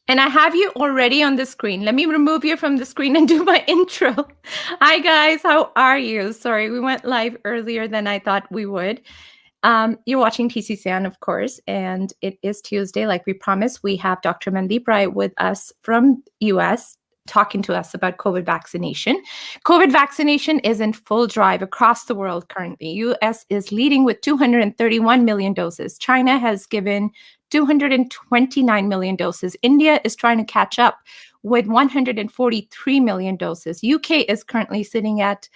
And I have you already on the screen. Let me remove you from the screen and do my intro. Hi, guys. How are you? Sorry, we went live earlier than I thought we would. You're watching TCCN, of course, and it is Tuesday. Like we promised, we have Dr. Mandeep Rai with us from US talking to us about COVID vaccination. COVID vaccination is in full drive across the world currently. US is leading with 231 million doses. China has given 229 million doses. India is trying to catch up with 143 million doses. UK is currently sitting at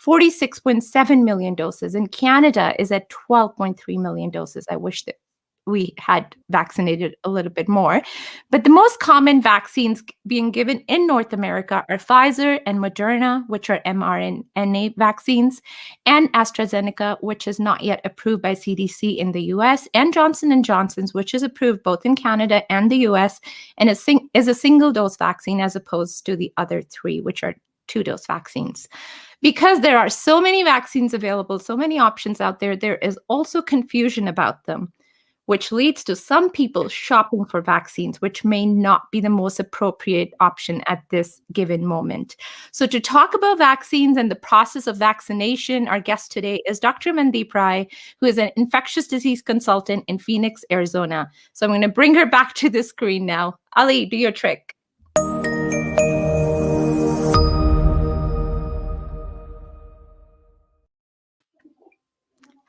46.7 million doses, and Canada is at 12.3 million doses. I wish that we had vaccinated a little bit more. But the most common vaccines being given in North America are Pfizer and Moderna, which are mRNA vaccines, and AstraZeneca, which is not yet approved by CDC in the US, and Johnson & Johnson's, which is approved both in Canada and the US, and is a single-dose vaccine as opposed to the other three, which are two-dose vaccines. Because there are so many vaccines available, so many options out there, there is also confusion about them, which leads to some people shopping for vaccines, which may not be the most appropriate option at this given moment. So to talk about vaccines and the process of vaccination, our guest today is Dr. Mandeep Rai, who is an infectious disease consultant in Phoenix, Arizona. So I'm going to bring her back to the screen now. Ali, do your trick.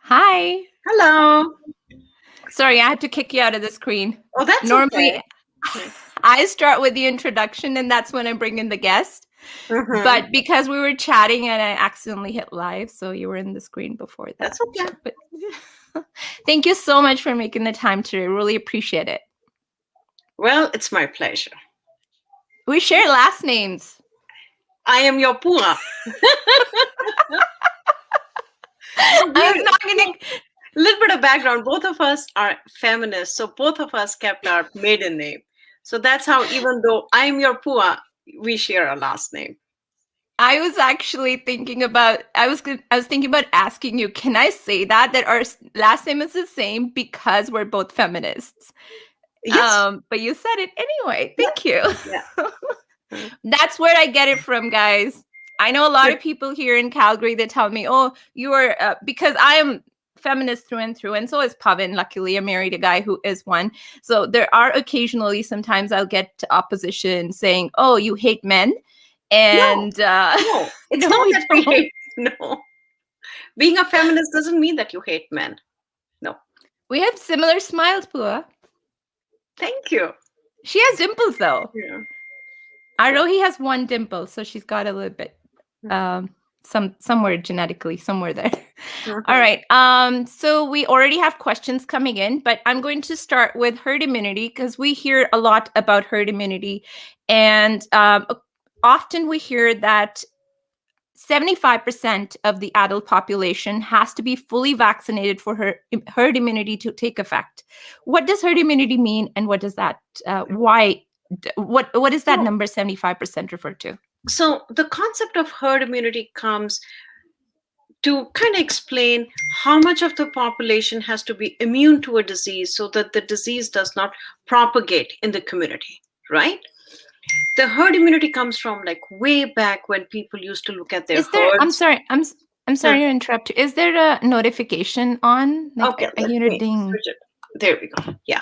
Hi. Hello. Sorry, I had to kick you out of the screen. Oh, that's normally okay. I start with the introduction and that's when I bring in the guest. But because we were chatting and I accidentally hit live, so you were in the screen before that. That's okay. But thank you so much for making the time today. Really appreciate it. Well, it's my pleasure. We share last names. I am your Pua. A little bit of background. Both of us are feminists, so both of us kept our maiden name. So that's how, even though I am your Pua, we share a last name. I was actually thinking about, I was thinking about asking you, can I say that our last name is the same because we're both feminists? Yes. But you said it anyway. Thank you. Yeah. That's where I get it from, guys. I know a lot of people here in Calgary that tell me, oh, you are, because I am feminist through and through, and so is Pavan. Luckily, I married a guy who is one. So there are occasionally, sometimes I'll get opposition saying, oh, you hate men. And no, it's not that we hate. No. Being a feminist doesn't mean that you hate men. No. We have similar smiles, Pua. Thank you. She has dimples, though. Yeah. Arohi has one dimple, so she's got a little bit, somewhere genetically, somewhere there. All right. So we already have questions coming in, but I'm going to start with herd immunity because we hear a lot about herd immunity, and often we hear that 75% of the adult population has to be fully vaccinated for herd immunity to take effect. What does herd immunity mean, and what does that? Why? What is that number 75% referred to? So the concept of herd immunity comes to kind of explain how much of the population has to be immune to a disease so that the disease does not propagate in the community, right? The herd immunity comes from like way back when people used to look at their herds. I'm sorry to interrupt you. Is there a notification on? Like, okay, there we go. Yeah.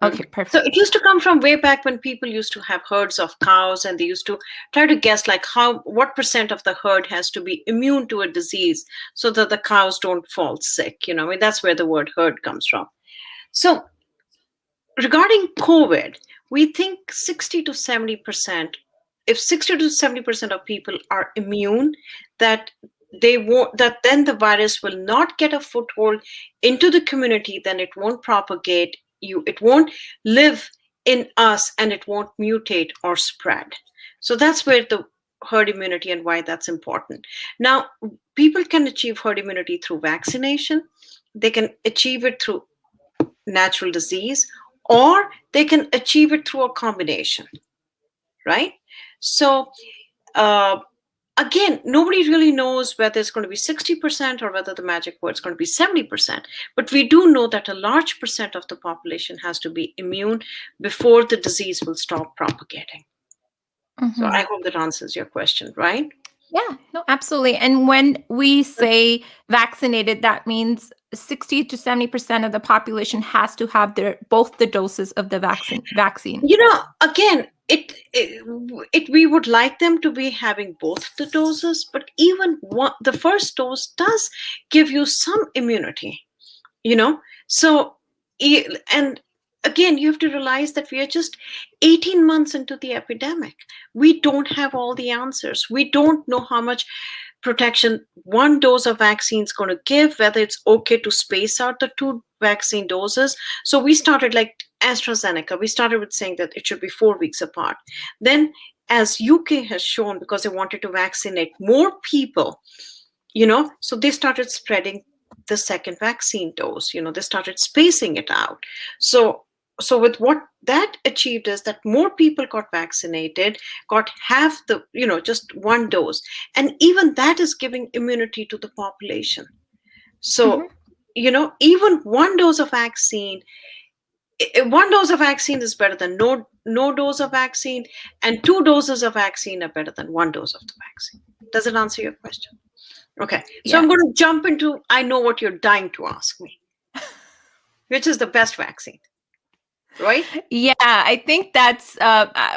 Okay, perfect. So it used to come from way back when people used to have herds of cows, and they used to try to guess like what percent of the herd has to be immune to a disease so that the cows don't fall sick. I mean, that's where the word herd comes from. So regarding COVID, we think 60 to 70%, if 60 to 70% of people are immune, that then the virus will not get a foothold into the community, then it won't propagate. It won't live in us, and it won't mutate or spread. So that's where the herd immunity and why that's important. Now, people can achieve herd immunity through vaccination. They can achieve it through natural disease, or they can achieve it through a combination, right? So again, nobody really knows whether it's going to be 60% or whether the magic word is going to be 70%. But we do know that a large percent of the population has to be immune before the disease will stop propagating. So I hope that answers your question, right? Yeah, no, absolutely. And when we say vaccinated, that means 60 to 70% of the population has to have both the doses of the vaccine. Again, we would like them to be having both the doses, but even the first dose does give you some immunity, so and again, you have to realize that we are just 18 months into the epidemic. We don't have all the answers. We don't know how much protection one dose of vaccine is going to give, whether it's okay to space out the two vaccine doses. So we started like AstraZeneca. We started with saying that it should be 4 weeks apart. Then, as UK has shown, because they wanted to vaccinate more people, so they started spreading the second vaccine dose. They started spacing it out. So with what that achieved is that more people got vaccinated, got half the, just one dose. And even that is giving immunity to the population. So, even one dose of vaccine is better than no dose of vaccine, and 2 doses of vaccine are better than 1 dose of the vaccine. Does it answer your question? Okay. So I'm going to jump into, I know what you're dying to ask me. Which is the best vaccine? Right? Yeah, I think that's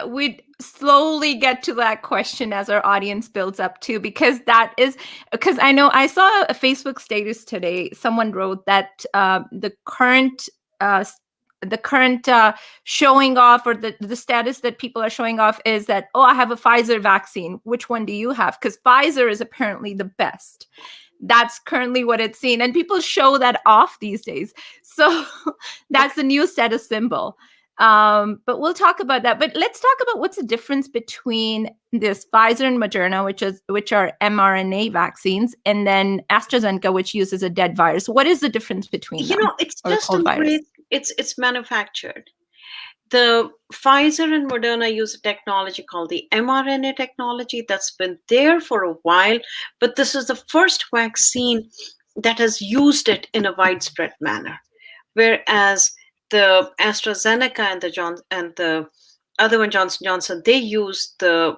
we'd slowly get to that question as our audience builds up too, because I know I saw a Facebook status today. Someone wrote that the current showing off, or the status that people are showing off, is that, oh, I have a Pfizer vaccine. Which one do you have? Because Pfizer is apparently the best. That's currently what it's seen. And people show that off these days. So that's the new status symbol. But we'll talk about that. But let's talk about what's the difference between this Pfizer and Moderna, which are mRNA vaccines, and then AstraZeneca, which uses a dead virus. What is the difference between them? It's just the way it's manufactured. The Pfizer and Moderna use a technology called the mRNA technology that's been there for a while, but this is the first vaccine that has used it in a widespread manner. Whereas the AstraZeneca and the other one, Johnson Johnson, they use a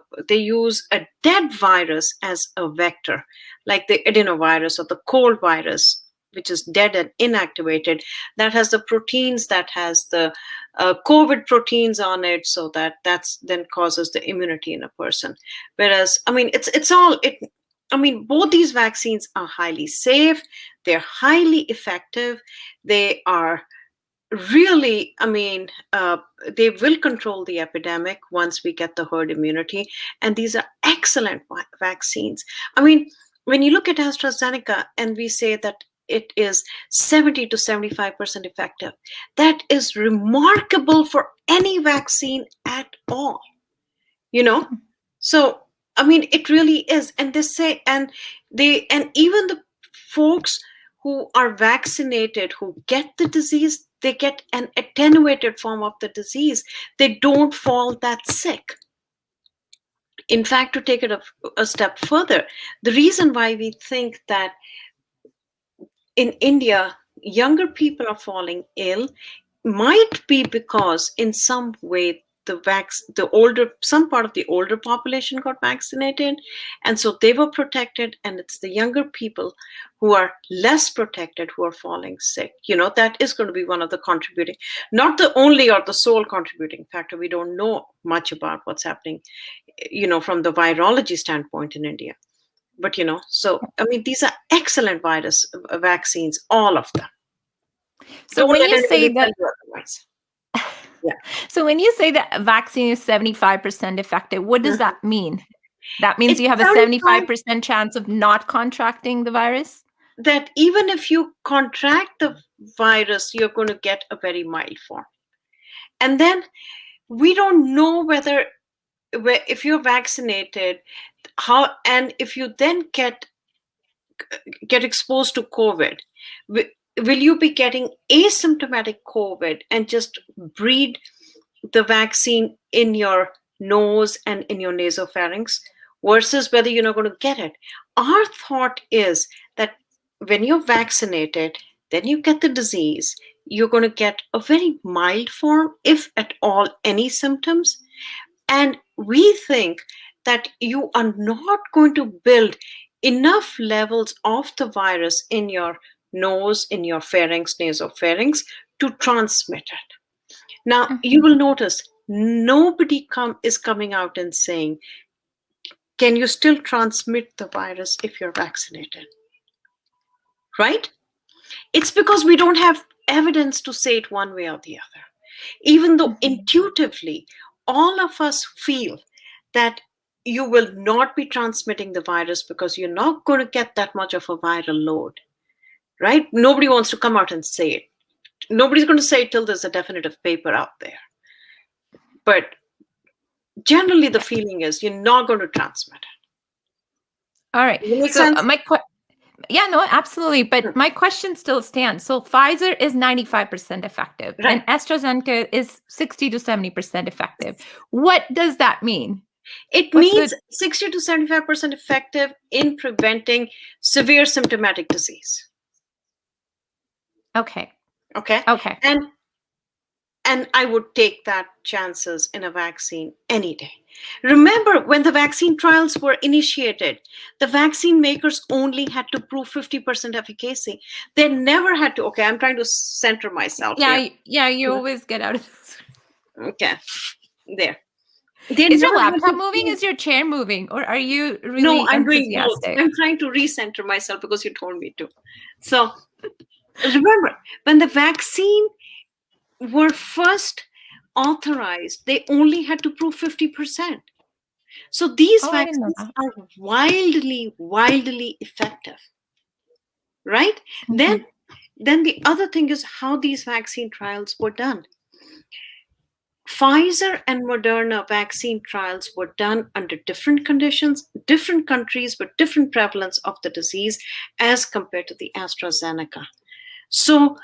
dead virus as a vector, like the adenovirus or the cold virus, which is dead and inactivated, that has the proteins, that has the COVID proteins on it, so that's then causes the immunity in a person. Whereas, both these vaccines are highly safe, they're highly effective, they are really, they will control the epidemic once we get the herd immunity, and these are excellent vaccines. When you look at AstraZeneca and we say that it is 70 to 75% effective, that is remarkable for any vaccine at all. So it really is. And they say, and even the folks who are vaccinated, who get the disease, they get an attenuated form of the disease. They don't fall that sick. In fact, to take it a step further, the reason why we think that in India, younger people are falling ill might be because in some way some part of the older population got vaccinated, and so they were protected, and it's the younger people who are less protected who are falling sick. That is going to be one of the contributing, not the only or the sole contributing factor. We don't know much about what's happening, from the virology standpoint in India. But these are excellent virus vaccines, all of them. So when you say that, so when you say that vaccine is 75% effective, what does that mean? That means you have a 75% chance of not contracting the virus? That even if you contract the virus, you're going to get a very mild form. And then we don't know if you're vaccinated, and if you then get exposed to COVID, will you be getting asymptomatic COVID and just breathe the vaccine in your nose and in your nasopharynx? versus whether you're not going to get it. Our thought is that when you're vaccinated, then you get the disease, you're going to get a very mild form, if at all any symptoms. And we think that you are not going to build enough levels of the virus in your nose, in your pharynx, nasopharynx, to transmit it. Now, you will notice nobody is coming out and saying, can you still transmit the virus if you're vaccinated? Right? It's because we don't have evidence to say it one way or the other. Even though intuitively, all of us feel that you will not be transmitting the virus because you're not going to get that much of a viral load, right? Nobody wants to come out and say it. Nobody's going to say it till there's a definitive paper out there. But generally, the feeling is you're not going to transmit it. All right. Does it make So sense? yeah, no, absolutely. But my question still stands. So Pfizer is 95% effective, Right. and AstraZeneca is 60 to 70% effective. What does that mean? It means 60 to 75% effective in preventing severe symptomatic disease. Okay. Okay. And I would take that chances in a vaccine any day. Remember, when the vaccine trials were initiated, the vaccine makers only had to prove 50% efficacy. They never had to, okay, I'm trying to center myself. Yeah, you always get out of this. Okay, there. Is your laptop moving? Is your chair moving? Or are you really No, I'm doing both. enthusiastic? I'm trying to recenter myself because you told me to. So remember, when the vaccine were first authorized, they only had to prove 50%. So these vaccines are wildly, wildly effective, right? Then the other thing is how these vaccine trials were done. Pfizer and Moderna vaccine trials were done under different conditions, different countries with different prevalence of the disease as compared to the AstraZeneca. So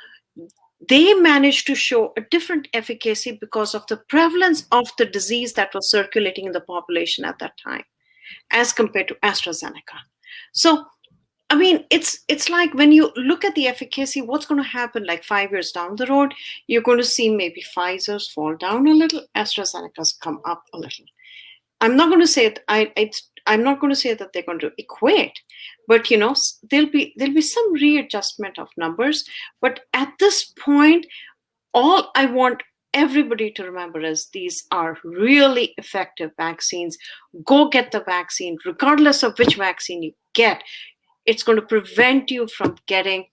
they managed to show a different efficacy because of the prevalence of the disease that was circulating in the population at that time as compared to AstraZeneca. So, I mean, it's like when you look at the efficacy, what's going to happen like 5 years down the road, you're going to see maybe Pfizer's fall down a little, AstraZeneca's come up a little. I'm not going to say I'm not going to say that they're going to equate, but there'll be some readjustment of numbers. But at this point, all I want everybody to remember is these are really effective vaccines. Go get the vaccine, regardless of which vaccine you get. It's going to prevent you from getting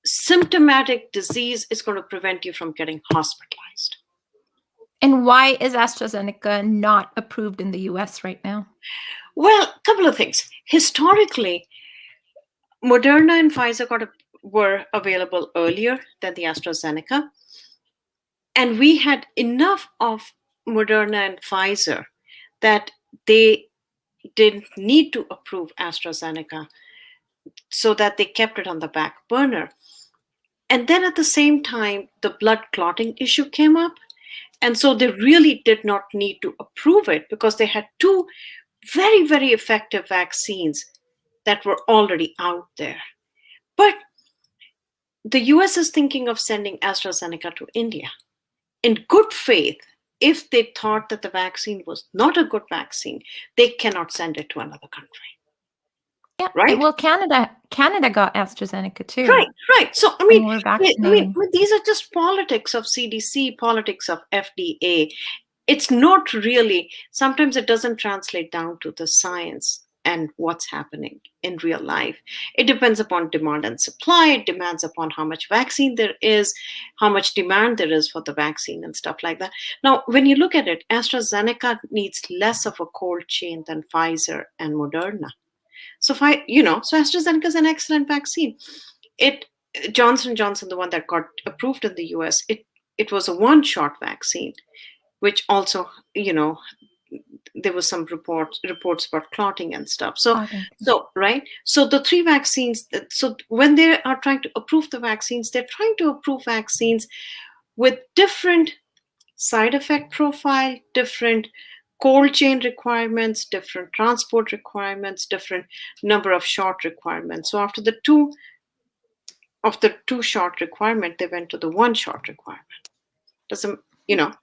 symptomatic disease. It's going to prevent you from getting hospitalized. And why is AstraZeneca not approved in the US right now? Well, a couple of things. Historically, Moderna and Pfizer were available earlier than the AstraZeneca. And we had enough of Moderna and Pfizer that they didn't need to approve AstraZeneca, so that they kept it on the back burner. And then at the same time, the blood clotting issue came up. And so they really did not need to approve it because they had two very, very effective vaccines that were already out there. But the US is thinking of sending AstraZeneca to India. In good faith, if they thought that the vaccine was not a good vaccine, they cannot send it to another country. Yeah, right. Well, Canada got AstraZeneca too. Right. So I mean, these are just politics of CDC, politics of FDA. It's not really. Sometimes it doesn't translate down to the science and what's happening in real life. It depends upon demand and supply. It depends upon how much vaccine there is, how much demand there is for the vaccine and stuff like that. Now, when you look at it, AstraZeneca needs less of a cold chain than Pfizer and Moderna. So AstraZeneca is an excellent vaccine. Johnson & Johnson, the one that got approved in the US, it was a one-shot vaccine, which also, there was some reports about clotting and stuff. So the three vaccines. So when they are trying to approve the vaccines, they're trying to approve vaccines with different side effect profile, different cold chain requirements, different transport requirements, different number of shot requirements. So after the two shot requirement, they went to the one shot requirement. Doesn't, you know.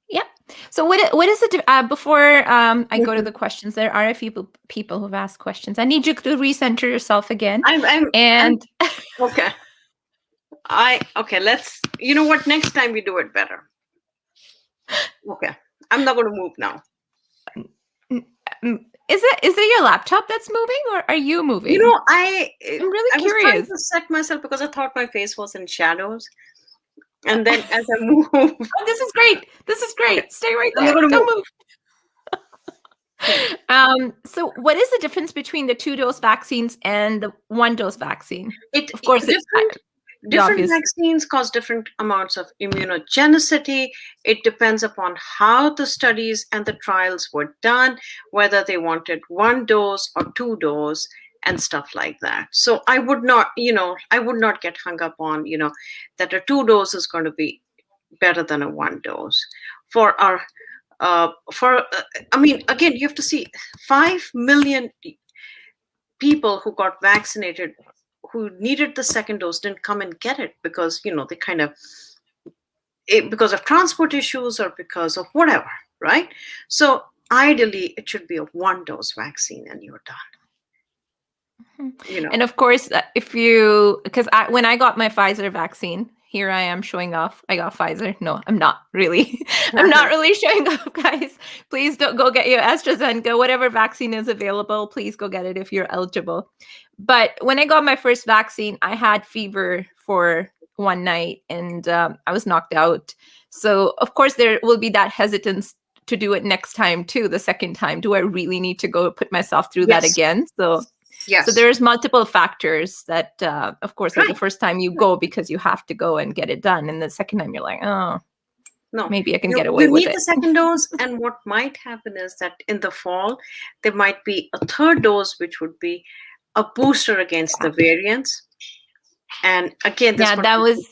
Yeah. So what is it? Before I go to the questions, there are a few people who've asked questions. I need you to recenter yourself again. I'm okay. Okay. Let's. You know what? Next time we do it better. Okay. I'm not going to move now. Is it your laptop that's moving, or are you moving? You know, I'm really I was trying curious. to set myself because I thought my face was in shadows. And then as I move, Oh, this is great. This is great. Okay. Stay right I'm there. not gonna Don't move. So what is the difference between the 2-dose vaccines and the 1-dose vaccine? Of course, different vaccines cause different amounts of immunogenicity. It depends upon how the studies and the trials were done, whether they wanted 1 dose or 2 dose and stuff like that. So I would not get hung up on, that a 2 dose is going to be better than a 1 dose. Again, you have to see 5 million people who got vaccinated who needed the second dose didn't come and get it because they kind of because of transport issues or because of whatever, right? So ideally it should be a 1 dose vaccine and you're done. And of course, because when I got my Pfizer vaccine, here I am showing off. I got Pfizer. No, I'm not really. I'm not really showing off, guys. Please don't go get your AstraZeneca, whatever vaccine is available. Please go get it if you're eligible. But when I got my first vaccine, I had fever for one night and I was knocked out. So of course there will be that hesitance to do it next time too. The second time, do I really need to go put myself through that again? So yes. So there's multiple factors that, of course, like the first time you go because you have to go and get it done. And the second time you're like, oh, no, maybe I can get away with it. You need the second dose. And what might happen is that in the fall, there might be a third dose, which would be a booster against the variants. And again, that was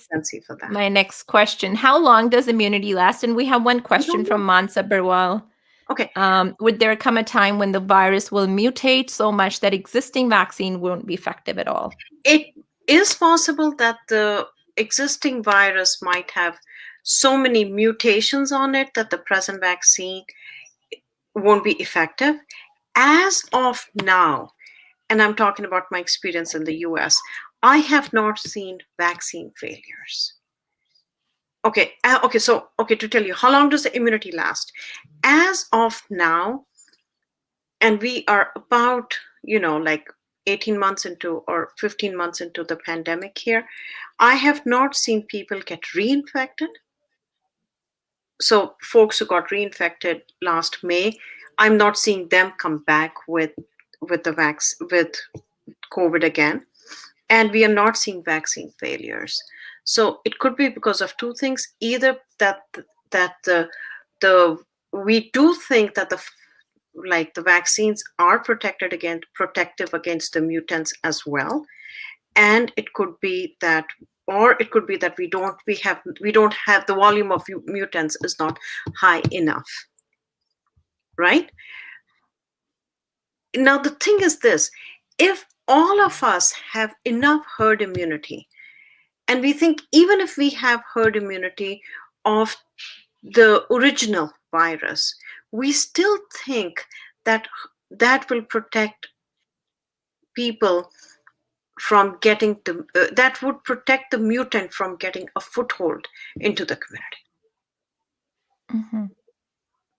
for that. My next question. How long does immunity last? And we have one question from Mansa Barwal. Okay. Would there come a time when the virus will mutate so much that existing vaccine won't be effective at all? It is possible that the existing virus might have so many mutations on it that the present vaccine won't be effective. As of now, and I'm talking about my experience in the US, I have not seen vaccine failures. Okay, to tell you, how long does the immunity last? As of now, and we are about, like 18 months into or 15 months into the pandemic here, I have not seen people get reinfected. So folks who got reinfected last May, I'm not seeing them come back with COVID again. And we are not seeing vaccine failures. So it could be because of two things: either that we do think that the vaccines are protective against the mutants as well, and it could be that, or it could be that we don't have the volume of mutants is not high enough, right? Now the thing is this: if all of us have enough herd immunity, and we think even if we have herd immunity of the original virus, we still think that will protect people from getting that would protect the mutant from getting a foothold into the community. Mm-hmm.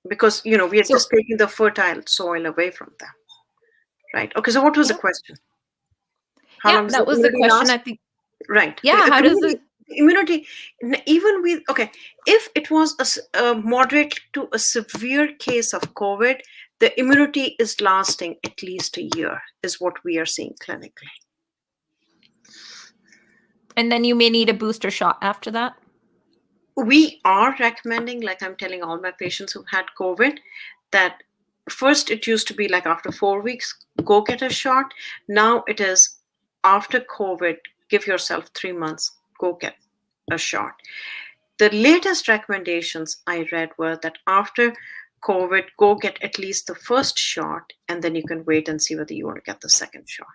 Because we are just taking the fertile soil away from them, right? Okay, so what was the question? How long that was the question last? I think. Right. Yeah. How does the immunity, even with, if it was a moderate to a severe case of COVID, the immunity is lasting at least a year, is what we are seeing clinically. And then you may need a booster shot after that? We are recommending, like I'm telling all my patients who've had COVID, that first it used to be like after 4 weeks, go get a shot. Now it is after COVID, give yourself 3 months, go get a shot. The latest recommendations I read were that after COVID, go get at least the first shot, and then you can wait and see whether you want to get the second shot.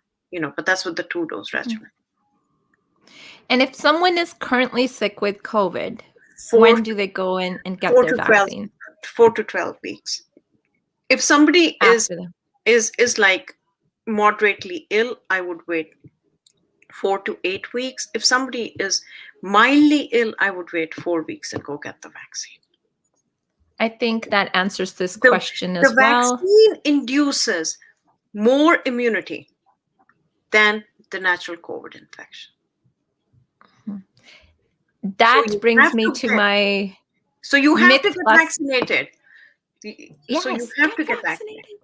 But that's with the 2-dose regimen. And if someone is currently sick with COVID, Four, when do they go in and get their vaccine? 4 to 12 weeks. If somebody is like moderately ill, I would wait 4 to 8 weeks. If somebody is mildly ill, I would wait 4 weeks and go get the vaccine. I think that answers this question as The well. vaccine induces more immunity than the natural COVID infection. That brings me to my. So you have to get vaccinated. Yes, so you have to get vaccinated.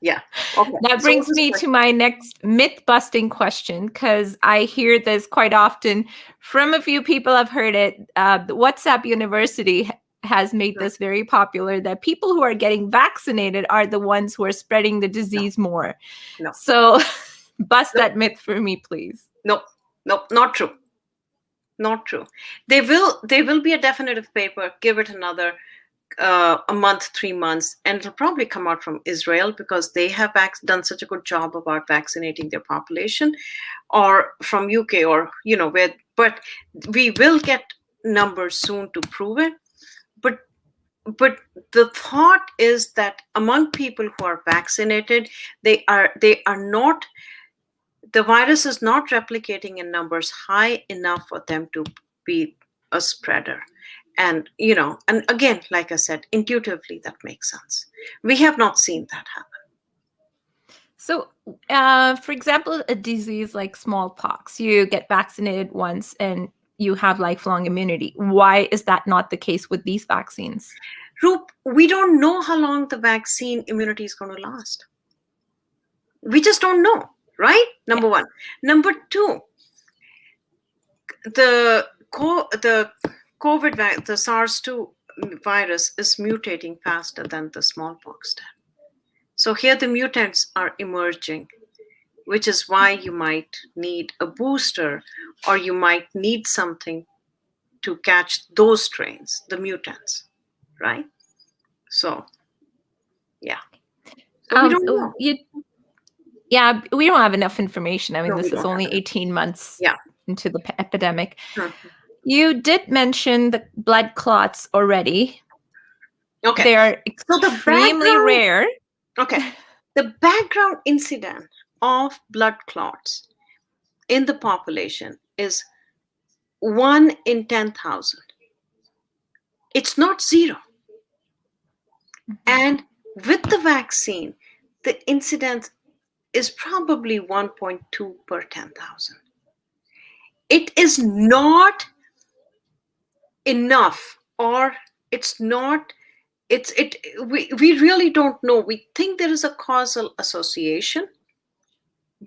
Yeah. Okay. That brings me to my next myth-busting question, because I hear this quite often from a few people. I've heard it. The WhatsApp University has made this very popular, that people who are getting vaccinated are the ones who are spreading the disease more. No. So bust that myth for me, please. No, not true. Not true. There will be a definitive paper. Give it another a month, 3 months, and it'll probably come out from Israel, because they have done such a good job about vaccinating their population, or from UK, or where. But we will get numbers soon to prove it. But the thought is that among people who are vaccinated, they are not. The virus is not replicating in numbers high enough for them to be a spreader. And, and again, like I said, intuitively, that makes sense. We have not seen that happen. So, for example, a disease like smallpox, you get vaccinated once and you have lifelong immunity. Why is that not the case with these vaccines? Roop, we don't know how long the vaccine immunity is going to last. We just don't know, right? Number one. Number two, the COVID, the SARS-2 virus is mutating faster than the smallpox did. So here the mutants are emerging, which is why you might need a booster, or you might need something to catch those strains, the mutants, right? So, yeah. So we don't know. Yeah, we don't have enough information. I mean, this is only 18 months into the epidemic. Mm-hmm. You did mention the blood clots already. Okay. They are extremely rare. Okay. The background incident of blood clots in the population is 1 in 10,000. It's not 0. Mm-hmm. And with the vaccine, the incidence is probably 1.2 per 10,000. It is not enough, or it's not. We really don't know. We think there is a causal association,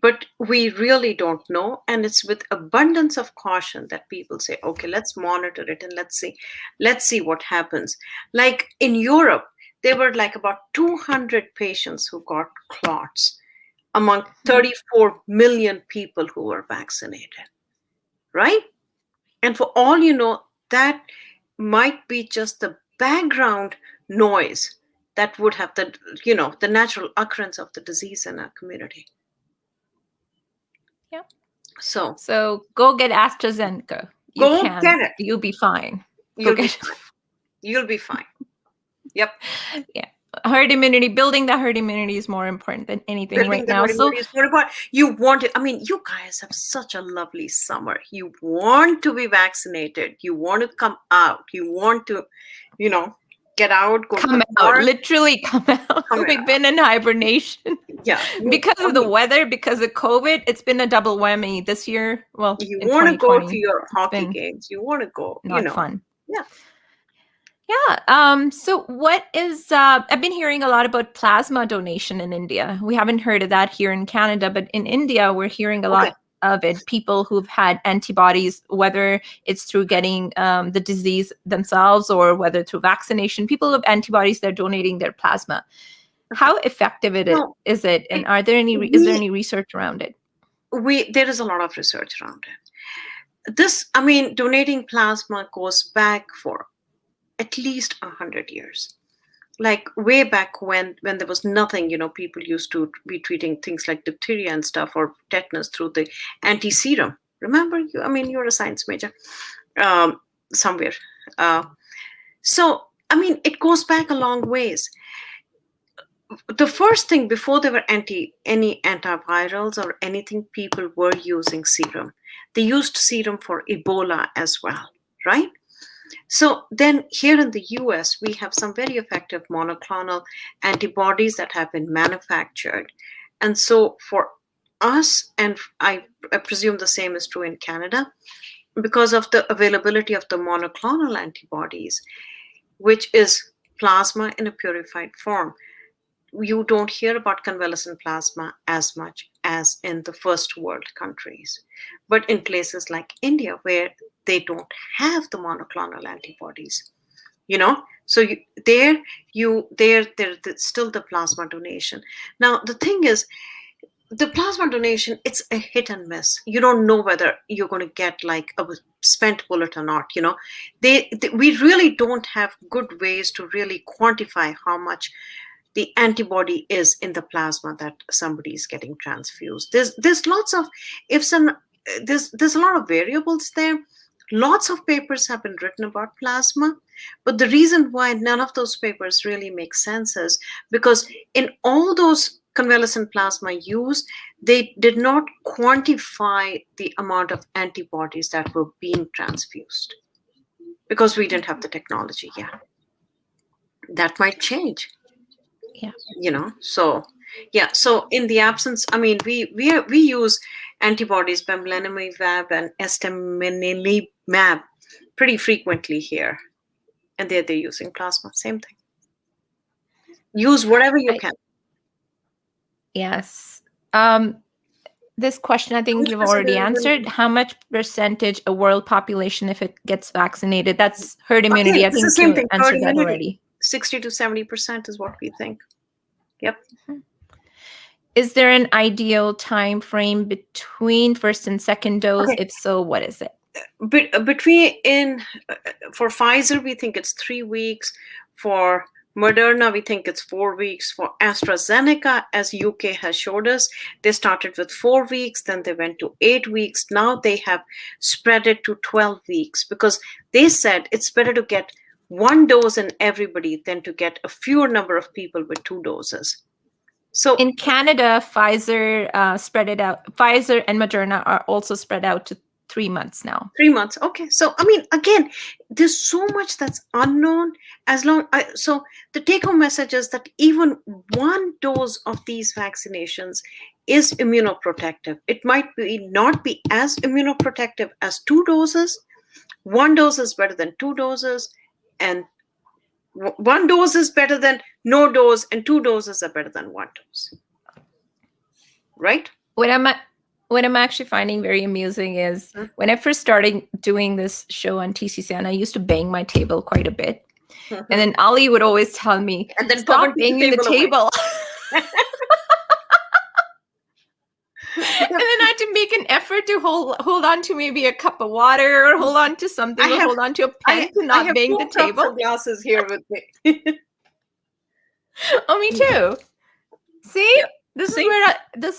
but we really don't know. And it's with abundance of caution that people say, okay, let's monitor it and let's see what happens. Like in Europe, there were like about 200 patients who got clots among 34 million people who were vaccinated, right? And for all you know, that might be just the background noise that would have the natural occurrence of the disease in our community. Yeah. So go get AstraZeneca. Get it. You'll be fine. You'll be fine. Yep. Yeah. Herd immunity, building the herd immunity is more important than anything right now. So you want it. I mean, you guys have such a lovely summer. You want to be vaccinated. You want to come out. You want to, get out. Literally come out. We've been in hibernation. Yeah. Because of the weather, because of COVID, it's been a double whammy this year. Well, you want to go to your hockey games. You want to go. Not fun. Yeah. Yeah. So what is, I've been hearing a lot about plasma donation in India. We haven't heard of that here in Canada, but in India, we're hearing a lot of it. People who've had antibodies, whether it's through getting the disease themselves or whether through vaccination, people who have antibodies, they're donating their plasma. How effective is it? And is there any research around it? There is a lot of research around it. Donating plasma goes back for at least 100 years. like way back when there was nothing, people used to be treating things like diphtheria and stuff or tetanus through the anti-serum. Remember, you're a science major somewhere. Uh, so, it goes back a long ways. The first thing, before there were any antivirals or anything, people were using serum. They used serum for Ebola as well, right? So then here in the US, we have some very effective monoclonal antibodies that have been manufactured. And so for us, and I presume the same is true in Canada, because of the availability of the monoclonal antibodies, which is plasma in a purified form, you don't hear about convalescent plasma as much as in the first world countries. But in places like India, where they don't have the monoclonal antibodies, so there's still the plasma donation. Now, the thing is, the plasma donation, it's a hit and miss. You don't know whether you're going to get like a spent bullet or not. We really don't have good ways to really quantify how much the antibody is in the plasma that somebody is getting transfused. There's lots of ifs and there's a lot of variables there. Lots of papers have been written about plasma, but the reason why none of those papers really make sense is because in all those convalescent plasma used, they did not quantify the amount of antibodies that were being transfused because we didn't have the technology yet. That might change. Yeah. So in the absence, we use antibodies, bamlanimab and estaminimab, pretty frequently here, and they're using plasma. Same thing. Use whatever you can. Yes. This question, I think you've already answered. How much percentage of world population, if it gets vaccinated, that's herd immunity? I think you answered that already. 60 to 70% is what we think. Yep. Is there an ideal time frame between first and second dose? Okay. If so, what is it? For Pfizer, we think it's 3 weeks. For Moderna, we think it's 4 weeks. For AstraZeneca, as UK has showed us, they started with 4 weeks, then they went to 8 weeks. Now they have spread it to 12 weeks because they said it's better to get 1 dose in everybody than to get a fewer number of people with 2 doses. So in Canada, Pfizer spread it out. Pfizer and Moderna are also spread out to 3 months now. 3 months. Okay. So, again, there's so much that's unknown. So the take-home message is that even 1 dose of these vaccinations is immunoprotective. It might not be as immunoprotective as 2 doses. 1 dose is better than 2 doses. And 1 dose is better than no dose, and 2 doses are better than 1 dose. Right? What I'm actually finding very amusing is when I first started doing this show on TCCN, I used to bang my table quite a bit. And then Ali would always tell me, and then stop banging the table. And then I had to make an effort to hold on to maybe a cup of water or hold on to something or hold on to a pen to not bang the table. I have 2 glasses here with me. Oh, me too. See? Yeah. This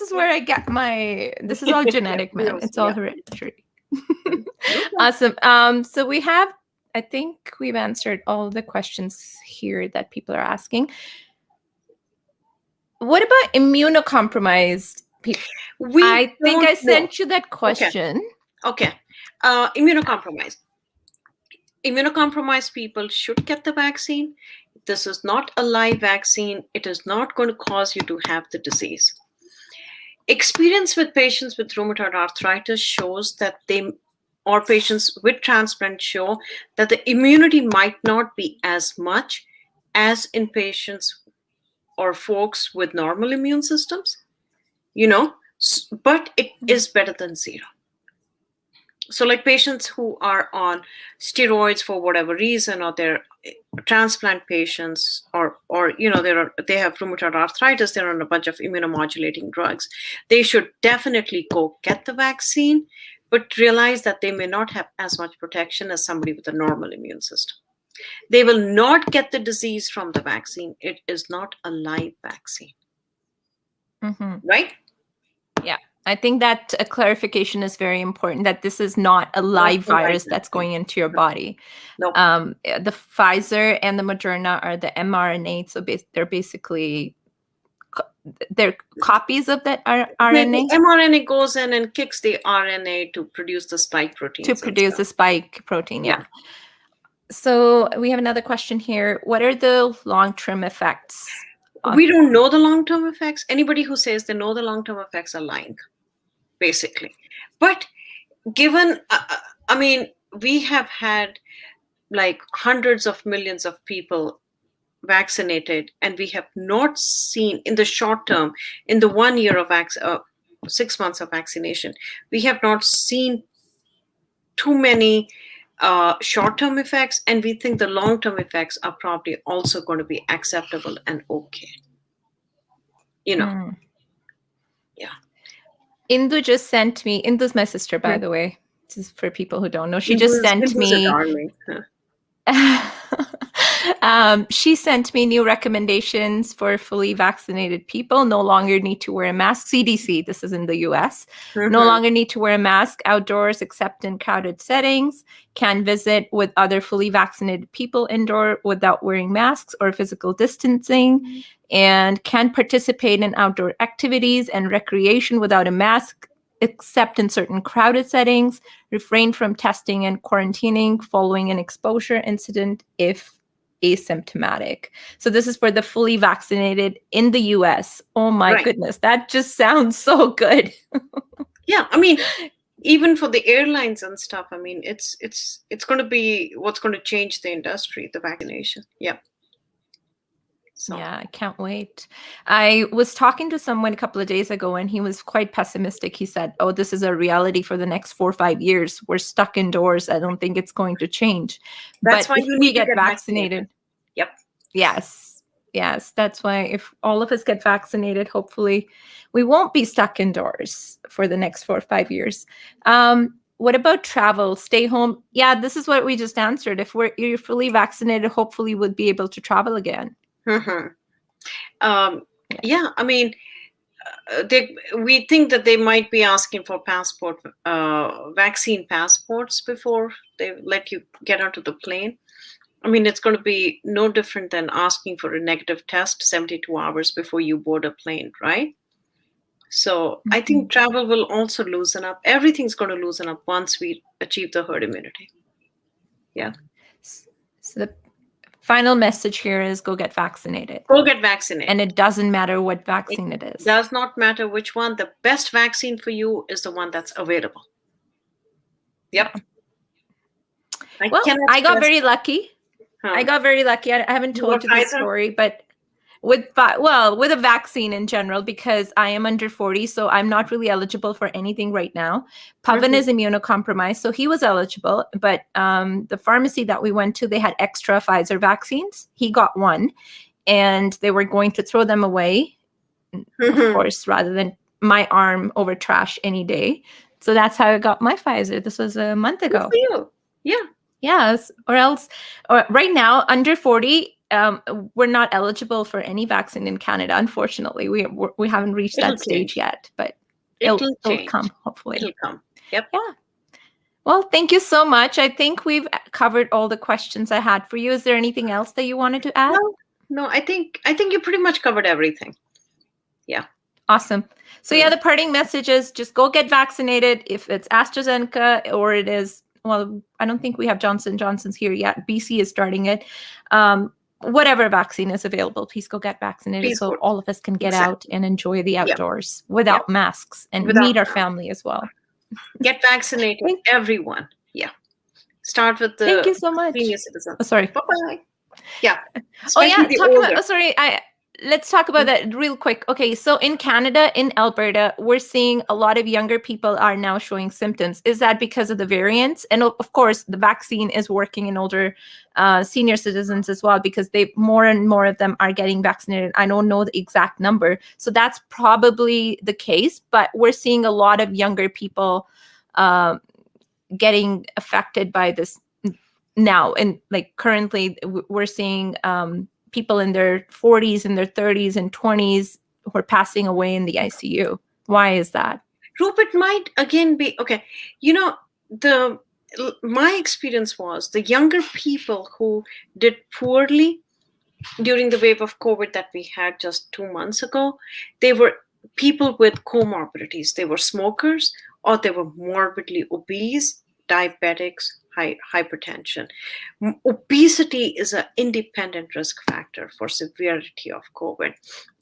is where I get my. This is all genetic, man. It's all hereditary. Awesome. So we have. I think we've answered all the questions here that people are asking. What about immunocompromised people? I think I sent you that question. Okay. Immunocompromised. Immunocompromised people should get the vaccine. This is not a live vaccine. It is not going to cause you to have the disease. Experience with patients with rheumatoid arthritis shows that or patients with transplant show that the immunity might not be as much as in patients or folks with normal immune systems, but it is better than 0. So like patients who are on steroids for whatever reason, or they're transplant patients, or they have rheumatoid arthritis, they're on a bunch of immunomodulating drugs, they should definitely go get the vaccine, but realize that they may not have as much protection as somebody with a normal immune system. They will not get the disease from the vaccine. It is not a live vaccine. Right? Yeah. I think that a clarification is very important, that this is not a live virus that's going into your body. No. The Pfizer and the Moderna are the mRNA. So they're basically, they're copies of that RNA. The mRNA goes in and kicks the RNA to produce the spike protein. To produce the spike protein, yeah. So we have another question here. What are the long-term effects? We don't know the long-term effects. Anybody who says they know the long-term effects are lying, basically. But given, I mean, we have had like hundreds of millions of people vaccinated, and we have not seen in the short term, in the 1 year of 6 months of vaccination, we have not seen too many short-term effects, and we think the long-term effects are probably also going to be acceptable and okay. Yeah. Indu just sent me, Indu's my sister, by the way. This is for people who don't know. She just sent me. She sent me new recommendations for fully vaccinated people. No longer need to wear a mask. CDC, this is in the US. No longer need to wear a mask outdoors except in crowded settings. Can visit with other fully vaccinated people indoor without wearing masks or physical distancing. And can participate in outdoor activities and recreation without a mask except in certain crowded settings. Refrain from testing and quarantining following an exposure incident if asymptomatic. So this is for the fully vaccinated in the US. Oh my goodness, that just sounds so good. Yeah, I mean, even for the airlines and stuff, I mean, it's going to be what's going to change the industry, the vaccination. Yeah. So. Yeah, I can't wait. I was talking to someone a couple of days ago and he was quite pessimistic. He said, oh, this is a reality for the next 4 or 5 years. We're stuck indoors. I don't think it's going to change. That's why if you we need to get vaccinated. Yep. Yes. That's why if all of us get vaccinated, hopefully we won't be stuck indoors for the next 4 or 5 years. What about travel? Stay home? Yeah, this is what we just answered. If you're fully vaccinated, hopefully we'll be able to travel again. Yeah, I mean, we think that they might be asking for vaccine passports before they let you get onto the plane. I mean, it's going to be no different than asking for a negative test 72 hours before you board a plane, right? So I think travel will also loosen up. Everything's going to loosen up once we achieve the herd immunity. Yeah. So the final message here is go get vaccinated. Go get vaccinated. And it doesn't matter what vaccine it is. It does not matter which one. The best vaccine for you is the one that's available. Yep. Yeah. I got very lucky. I got very lucky. I haven't told you this story, but with a vaccine in general, because I am under 40, so I'm not really eligible for anything right now. Pavan is immunocompromised, so he was eligible, but the pharmacy that we went to, they had extra Pfizer vaccines. He got one, and they were going to throw them away, of course, rather than my arm over trash any day. So that's how I got my Pfizer. This was a month ago. Good for you. Yeah. Yes, or right now, under 40, we're not eligible for any vaccine in Canada. Unfortunately, we haven't reached that stage yet, but it'll come, hopefully. It'll come. Yep. Yeah. Well, thank you so much. I think we've covered all the questions I had for you. Is there anything else that you wanted to add? No, I think you pretty much covered everything. Yeah. Awesome. So the parting message is just go get vaccinated. If it's AstraZeneca or it is, well, I don't think we have Johnson & Johnson's here yet. BC is starting it. Whatever vaccine is available, please go get vaccinated so all of us can get out and enjoy the outdoors without masks and meet our family as well. Get vaccinated, everyone. Yeah. Start with the Thank you so much. senior citizens. Oh, sorry. Bye-bye. Yeah. Let's talk about that real quick. Okay, so in Canada, in Alberta, we're seeing a lot of younger people are now showing symptoms. Is that because of the variants? And of course, the vaccine is working in older senior citizens as well, because more and more of them are getting vaccinated. I don't know the exact number. So that's probably the case, but we're seeing a lot of younger people getting affected by this now, and like currently we're seeing people in their 40s and their 30s and 20s who are passing away in the ICU. Why is that? Roop, it might again be okay. You know, the my experience was the younger people who did poorly during the wave of COVID that we had just 2 months ago, they were people with comorbidities. They were smokers or they were morbidly obese, diabetics, hypertension. Obesity is an independent risk factor for severity of COVID.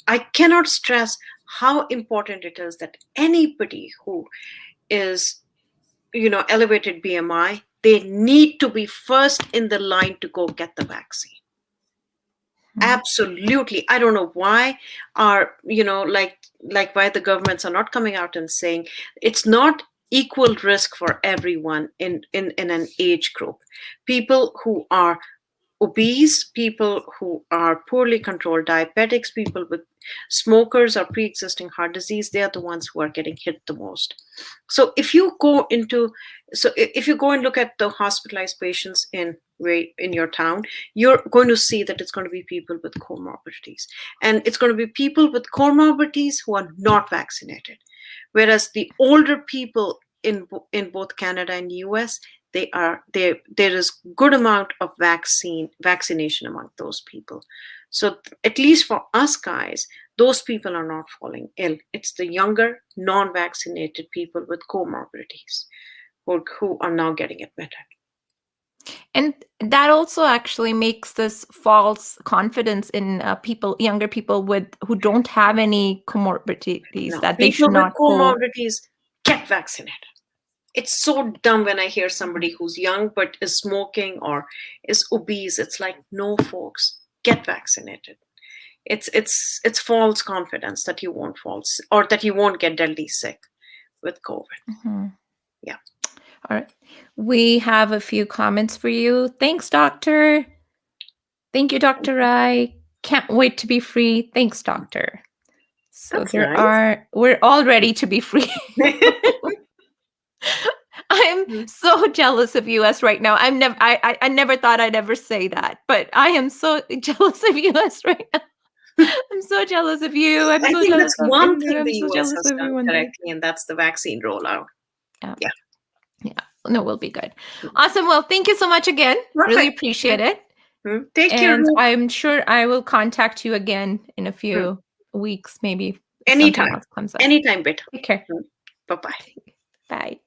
I cannot stress how important it is that anybody who is, elevated BMI, they need to be first in the line to go get the vaccine. Absolutely. I don't know why our, like why the governments are not coming out and saying it's not equal risk for everyone in an age group. People who are obese, people who are poorly controlled diabetics, people with smokers or pre-existing heart disease, they are the ones who are getting hit the most. So if you go and look at the hospitalized patients in your town, you're going to see that it's going to be people with comorbidities, and it's going to be people with comorbidities who are not vaccinated, whereas the older people in both Canada and US, there is good amount of vaccination among those people. So at least for us guys, those people are not falling ill. It's the younger non-vaccinated people with comorbidities who are now getting admitted. And that also actually makes this false confidence in younger people who don't have any comorbidities, that they should not people with go. comorbidities get vaccinated. It's so dumb when I hear somebody who's young but is smoking or is obese. It's like, no, folks, get vaccinated. It's false confidence that you won't or that you won't get deadly sick with COVID. Mm-hmm. Yeah. All right. We have a few comments for you. Thanks, doctor. Thank you, Dr. Rai. Can't wait to be free. Thanks, doctor. So That's nice. We're all ready to be free. I'm so jealous of US right now. I never thought I'd ever say that, but I am so jealous of US right now. I'm so jealous of you. I think jealous that's of one India. thing I'm the so US jealous has of done everyone there. correctly, and that's the vaccine rollout. Yeah. No, we'll be good. Awesome. Well, thank you so much again. Perfect. Really appreciate it. Take care. And I'm sure I will contact you again in a few weeks, maybe. If Anytime. something else comes up. Anytime, beta. Take care. Bye-bye. Bye.